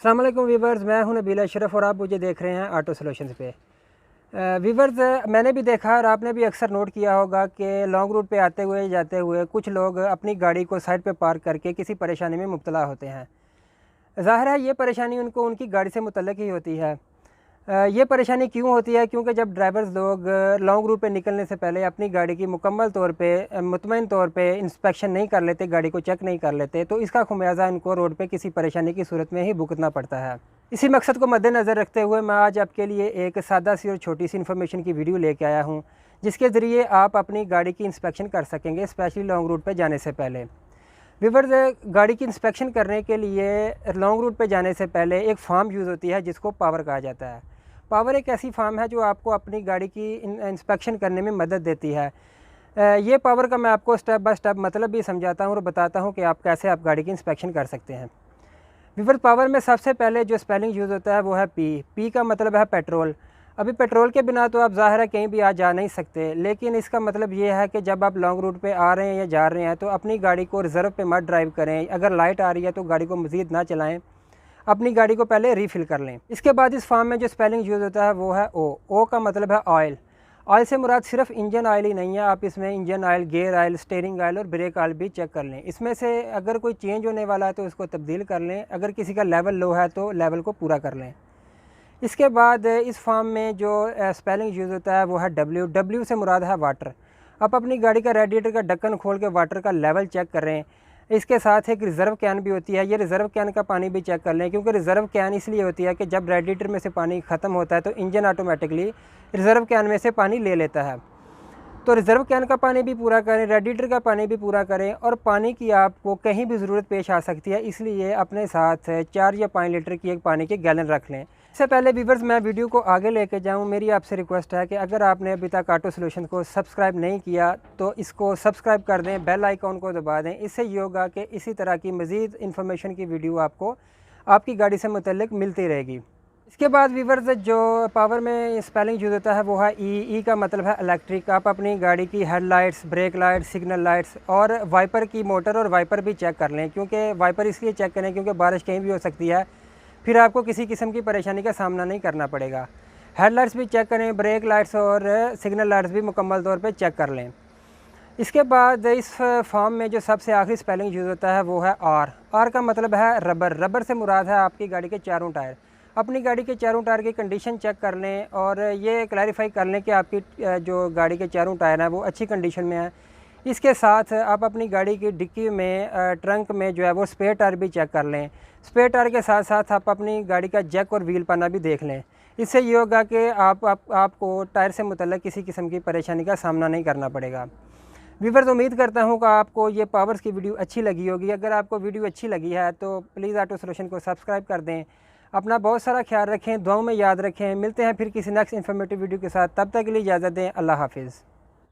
अस्सलाम वालेकुम वीवर्स, मैं हूं नबील अशरफ और आप मुझे देख रहे हैं ऑटो सॉल्यूशंस पे। वीवर्स, मैंने भी देखा और आपने भी अक्सर नोट किया होगा कि लॉन्ग रूट पे आते हुए जाते हुए कुछ लोग अपनी गाड़ी को साइड पे पार्क करके किसी परेशानी में मुब्तला होते हैं। ज़ाहिर है ये परेशानी उनको उनकी गाड़ी से मुतल्लिक़ ही होती है। ये परेशानी क्यों होती है? क्योंकि जब ड्राइवर्स लोग लॉन्ग रूट पे निकलने से पहले अपनी गाड़ी की मुकम्मल तौर पे मुतमईन तौर पे इंस्पेक्शन नहीं कर लेते, गाड़ी को चेक नहीं कर लेते, तो इसका खुमियाजा इनको रोड पे किसी परेशानी की सूरत में ही भुगतना पड़ता है। इसी मकसद को मद्देनज़र रखते हुए मैं आज आपके लिए एक सादा सी और छोटी सी इन्फॉर्मेशन की वीडियो लेके आया हूँ, जिसके ज़रिए आप अपनी गाड़ी की इंस्पेक्शन कर सकेंगे, स्पेशली लॉन्ग रूट पर जाने से पहले। व्यूअर्स, गाड़ी की इंस्पेक्शन करने के लिए लॉन्ग रूट पे जाने से पहले एक फार्म यूज़ होती है जिसको पावर कहा जाता है। पावर एक ऐसी फार्म है जो आपको अपनी गाड़ी की इंस्पेक्शन करने में मदद देती है। ये पावर का मैं आपको स्टेप बाय स्टेप मतलब भी समझाता हूँ और बताता हूँ कि आप कैसे आप गाड़ी की इंस्पेक्शन कर सकते हैं। व्यूअर्स, पावर में सबसे पहले जो स्पेलिंग यूज़ होता है वो है पी का मतलब है पेट्रोल। अभी पेट्रोल के बिना तो आप ज़ाहिर है कहीं भी आ जा नहीं सकते, लेकिन इसका मतलब ये है कि जब आप लॉन्ग रूट पे आ रहे हैं या जा रहे हैं तो अपनी गाड़ी को रिज़र्व पे मत ड्राइव करें। अगर लाइट आ रही है तो गाड़ी को मज़ीद ना चलाएं, अपनी गाड़ी को पहले रीफ़िल कर लें। इसके बाद इस फार्म में जो स्पेलिंग यूज़ होता है वो है ओ का मतलब है ऑयल। ऑयल से मुराद सिर्फ इंजन ऑयल ही नहीं है, आप इसमें engine oil, gear oil, steering oil और ब्रेक ऑयल भी चेक कर लें। इसमें से अगर कोई चेंज होने वाला है तो उसको तब्दील कर लें, अगर किसी का लेवल लो है तो लेवल को पूरा कर लें। इसके बाद इस फार्म में जो स्पेलिंग यूज़ होता है वो है डब्ल्यू से मुराद है वाटर। आप अपनी गाड़ी का रेडिएटर का ढक्कन खोल के वाटर का लेवल चेक करें। इसके साथ एक रिज़र्व कैन भी होती है, ये रिज़र्व कैन का पानी भी चेक कर लें, क्योंकि रिज़र्व कैन इसलिए होती है कि जब रेडिएटर में से पानी ख़त्म होता है तो इंजन ऑटोमेटिकली रिज़र्व कैन में से पानी ले लेता है। तो रिज़र्व कैन का पानी भी पूरा करें, रेडिएटर का पानी भी पूरा करें, और पानी की आपको कहीं भी ज़रूरत पेश आ सकती है, इसलिए अपने साथ 4 या 5 लीटर की एक पानी के गैलन रख लें। इससे पहले व्यूअर्स, मैं वीडियो को आगे लेके जाऊं, मेरी आपसे रिक्वेस्ट है कि अगर आपने अभी तक ऑटो सॉल्यूशन को सब्सक्राइब नहीं किया तो इसको सब्सक्राइब कर दें, बेल आइकॉन को दबा दें। इससे ये होगा कि इसी तरह की मज़ीद इन्फॉर्मेशन की वीडियो आपको आपकी गाड़ी से मुतल्लिक मिलती रहेगी। इसके बाद व्यूअर्स, जो पावर में स्पेलिंग यूज़ होता है वो है ई का मतलब है इलेक्ट्रिक। आप अपनी गाड़ी की headlights, break lights, signal lights और वाइपर की मोटर और वाइपर भी चेक कर लें, क्योंकि वाइपर इसलिए चेक करें क्योंकि बारिश कहीं भी हो सकती है, फिर आपको किसी किस्म की परेशानी का सामना नहीं करना पड़ेगा। हेडलाइट्स भी चेक करें, ब्रेक लाइट्स और सिग्नल लाइट्स भी मुकम्मल तौर पे चेक कर लें। इसके बाद इस फॉर्म में जो सबसे आखिरी स्पेलिंग यूज़ होता है वो है आर का मतलब है रबर। रबर से मुराद है आपकी गाड़ी के चारों टायर। अपनी गाड़ी के चारों टायर की कंडीशन चेक कर लें और ये क्लैरिफाई कर लें कि आपकी जो गाड़ी के चारों टायर हैं वो अच्छी कंडीशन में है। इसके साथ आप अपनी गाड़ी की डिक्की में, ट्रंक में जो है वो स्पेयर टायर भी चेक कर लें। स्पेयर टायर के साथ साथ आप अपनी गाड़ी का जैक और व्हील पाना भी देख लें। इससे ये होगा कि आपको टायर से मुतल्लिक़ किसी किस्म की परेशानी का सामना नहीं करना पड़ेगा। व्यूअर्स, उम्मीद करता हूँ कि आपको ये पावर्स की वीडियो अच्छी लगी होगी। अगर आपको वीडियो अच्छी लगी है तो प्लीज़ ऑटो सॉल्यूशन को सब्सक्राइब कर दें। अपना बहुत सारा ख्याल रखें, दुआओं में याद रखें। मिलते हैं फिर किसी नेक्स्ट इन्फॉर्मेटिव वीडियो के साथ, तब तक के लिए इजाज़त दें। अल्लाह हाफिज़।